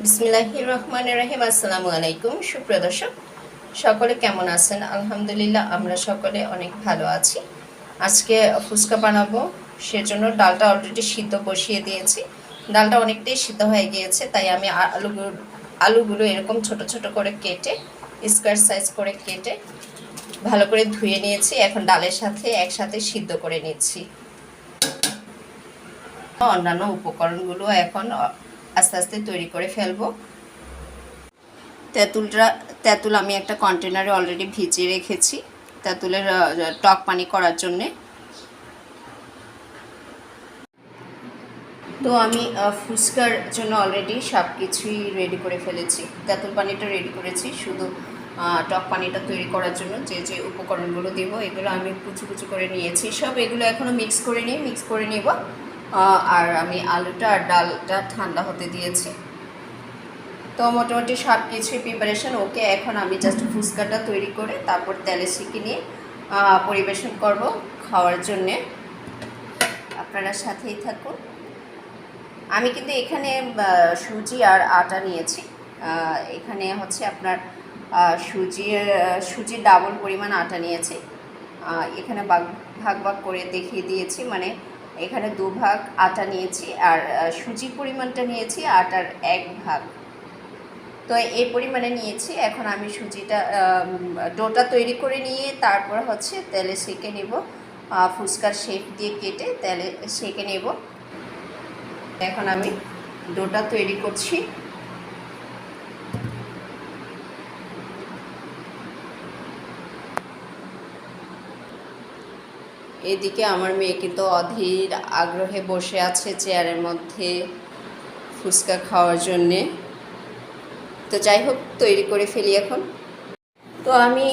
বিসমিল্লাহির রহমানির রহিম। আসসালামু আলাইকুম। সুপ্রিয় দর্শক, সকলে কেমন আছেন? আলহামদুলিল্লাহ, আমরা সকলে অনেক ভালো আছি। আজকে ফুচকা বানাবো, সেজন্য ডালটা অলরেডি সিদ্ধ বসিয়ে দিয়েছি। ডালটা অনেকটাই সিদ্ধ হয়ে গিয়েছে, তাই আমি আলুগুলো এরকম ছোট ছোট করে কেটে, স্কোয়ার সাইজ করে কেটে ভালো করে ধুয়ে নিয়েছি। এখন ডালের সাথে একসাথে সিদ্ধ করে নিচ্ছি। অন্যান্য উপকরণগুলো এখন আস্তে আস্তে তৈরি করে ফেলবো। তেঁতুল আমি একটা কন্টেনারে অলরেডি ভিজিয়ে রেখেছি তেঁতুলের টক পানি করার জন্যে। তো আমি ফুচকার জন্য অলরেডি সব কিছুই রেডি করে ফেলেছি। তেঁতুল পানিটা রেডি করেছি, শুধু টক পানিটা তৈরি করার জন্য যে যে উপকরণগুলো দেবো এগুলো আমি কুচি কুচি করে নিয়েছি। সব এগুলো এখনও মিক্স করে নিব। আর আমি আলুটা আর ডালটা ঠান্ডা হতে দিয়েছি। তো মোটামুটি সব কিছুই প্রিপারেশন ওকে। এখন আমি জাস্ট ফুচকাটা তৈরি করে তারপর তেলে সেঁকে নিয়ে পরিবেশন করব খাওয়ার জন্যে। আপনারা সাথেই থাকুন। আমি কিন্তু এখানে সুজি আর আটা নিয়েছি। এখানে হচ্ছে আপনার সুজির ডাবল পরিমাণ আটা নিয়েছি। এখানে ভাগ ভাগ করে দেখিয়ে দিয়েছি, মানে এখানে 2 ভাগ আটা নিয়েছি আর সুজির পরিমাণটা নিয়েছি আটার 1 ভাগ। তো এই পরিমাণে নিয়েছি। এখন আমি ডোটা তৈরি করে নিয়ে তারপর হচ্ছে তেলে সেঁকে নেব। ফুচকার শেপ দিয়ে কেটে তেলে সেঁকে নেব। এখন আমি ডোটা তৈরি করছি। এদিকে আমার মেয়ে কিন্তু অধীর আগ্রহে বসে আছে চেয়ারের মধ্যে ফুচকা খাওয়ার জন্যে। তো যাই হোক, তৈরি করে ফেলি এখন। তো আমি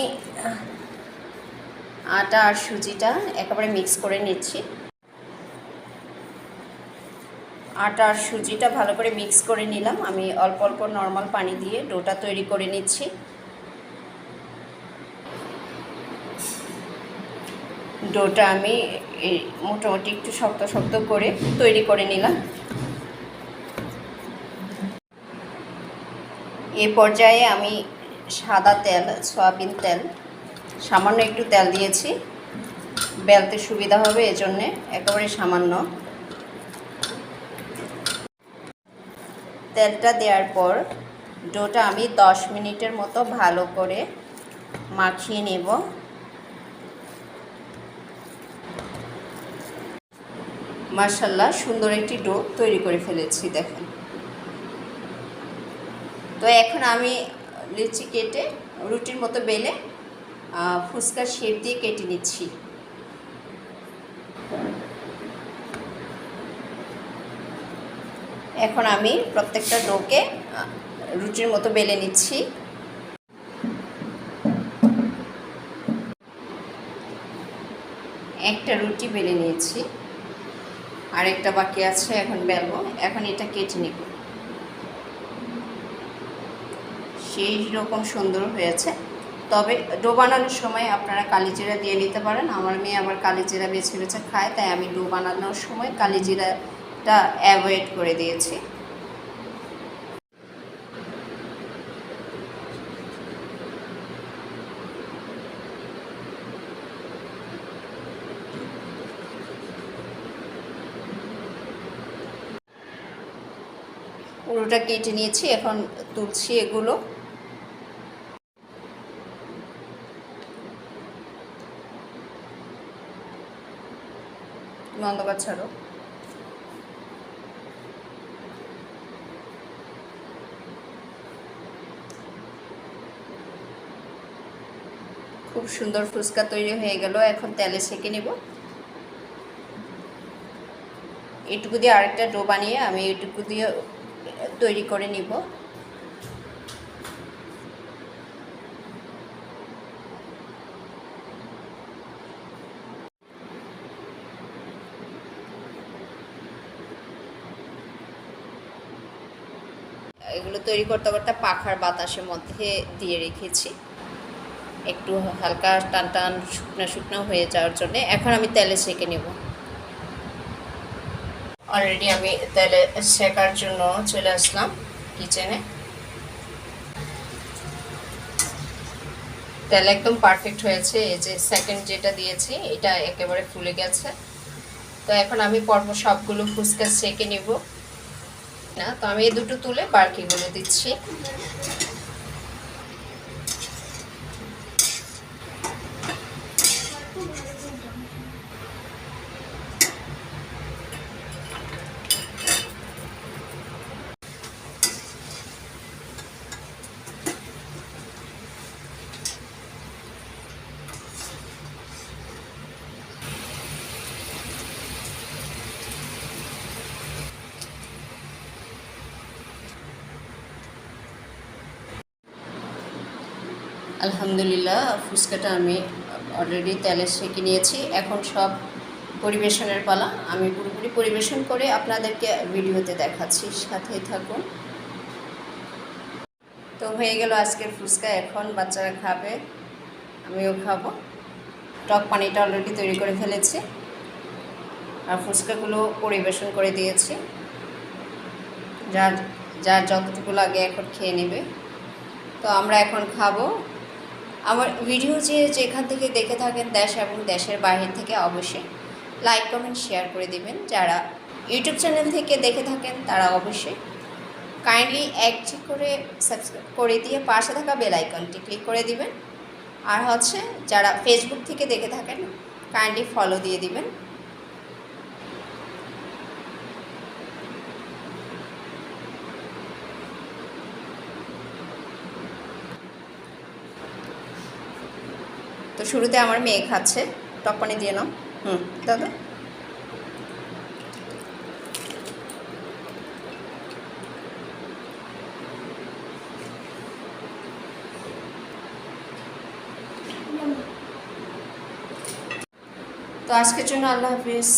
আটা আর সুজিটা একেবারে মিক্স করে নিচ্ছি। আটা আর সুজিটা ভালো করে মিক্স করে নিলাম। আমি অল্প অল্প নর্মাল পানি দিয়ে ডোটা তৈরি করে নিচ্ছি। ডোটা আমি মোটামুটি একটু শক্ত শক্ত করে তৈরি করে নিলাম। এই পর্যায়ে আমি সাদা তেল, সয়াবিন তেল, সামান্য একটু তেল দিয়েছি। বেলতে সুবিধা হবে এজন্যে একেবারে সামান্য। তেলটা দেওয়ার পর ডোটা আমি 10 মিনিটের মতো ভালো করে মাখিয়ে নেব। মাশাআল্লাহ, সুন্দর একটি ডো তৈরি করে ফেলেছি, দেখেন। তো এখন আমি লিচি কেটে রুটির মতো বেলে ফুচকার শেপ দিয়ে কেটে নিচ্ছি। এখন আমি প্রত্যেকটা ডোকে রুটির মতো বেলে নিচ্ছি। একটা রুটি বেলে নিয়েছি, আরেকটা বাকি আছে, এখন বেলবো। এখন এটা কেটে নিব। সেই রকম সুন্দর হয়েছে। তবে ডো বানানোর সময় আপনারা কালিজিরা দিয়ে নিতে পারেন। আমার মেয়ে আবার কালিজিরা বেছে বেছে খায়, তাই আমি ডো বানানোর সময় কালিজিরাটা অ্যাভয়েড করে দিয়েছি। পুরোটা কেটে নিয়েছি, এখন তুলছি এগুলো। অন্ধকার ছাড়ো। খুব সুন্দর ফুচকা তৈরি হয়ে গেল। এখন তেলে সেঁকে নেব। এটুকু দিয়ে আরেকটা ডো বানিয়ে আমি এটুকু দিয়ে তৈরি করে নিব। এগুলো তৈরি করতে করতে পাখার বাতাসের মধ্যে দিয়ে রেখেছি, একটু হালকা টান টান শুকনো শুকনো হয়ে যাওয়ার জন্যে। এখন আমি তেলে সেঁকে নেব। অলরেডি আমি তেলে সেকার জন্য চলে আসলাম। কিচেনে। তেল একদম পারফেক্ট হয়েছে। এই যে সেকেন্ড যেটা দিয়েছি এটা একেবারে ফুলে গেছে। তো এখন আমি পরপর সবগুলো ফুচকা সেঁকে নিব না, তো আমি এই দুটো তুলে বাকিগুলো দিচ্ছি। আলহামদুলিল্লাহ, ফুচকাটা আমি অলরেডি তেলে সেঁকে নিয়েছি। এখন সব পরিবেশনের পালা। আমি পুরোপুরি পরিবেশন করে আপনাদেরকে ভিডিওতে দেখাচ্ছি, সাথেই থাকুন। তো হয়ে গেল আজকের ফুচকা। এখন বাচ্চারা খাবে, আমিও খাবো। টক পানিটা অলরেডি তৈরি করে ফেলেছি আর ফুচকাগুলো পরিবেশন করে দিয়েছি। যার যার যতটুকু লাগে এখন খেয়ে নেবে। তো আমরা এখন খাবো। আমার ভিডিও যেখান থেকে দেখে থাকেন দেশ এবং দেশের বাইরে থেকে অবশ্যই লাইক কমেন্ট শেয়ার করে দিবেন। যারা ইউটিউব চ্যানেল থেকে দেখে থাকেন তারা অবশ্যই কাইন্ডলি একটি করে সাবস্ক্রাইব করে দিয়ে পাশে থাকা বেল আইকনটি ক্লিক করে দিবেন। আর হচ্ছে যারা ফেসবুক থেকে দেখে থাকেন কাইন্ডলি ফলো দিয়ে দিবেন। তো শুরুতে আমার মেয়ে খাচ্ছে। টক পানি দিয়ে নাও। দাদা তো আজকের জন্য আল্লাহ হাফিজ।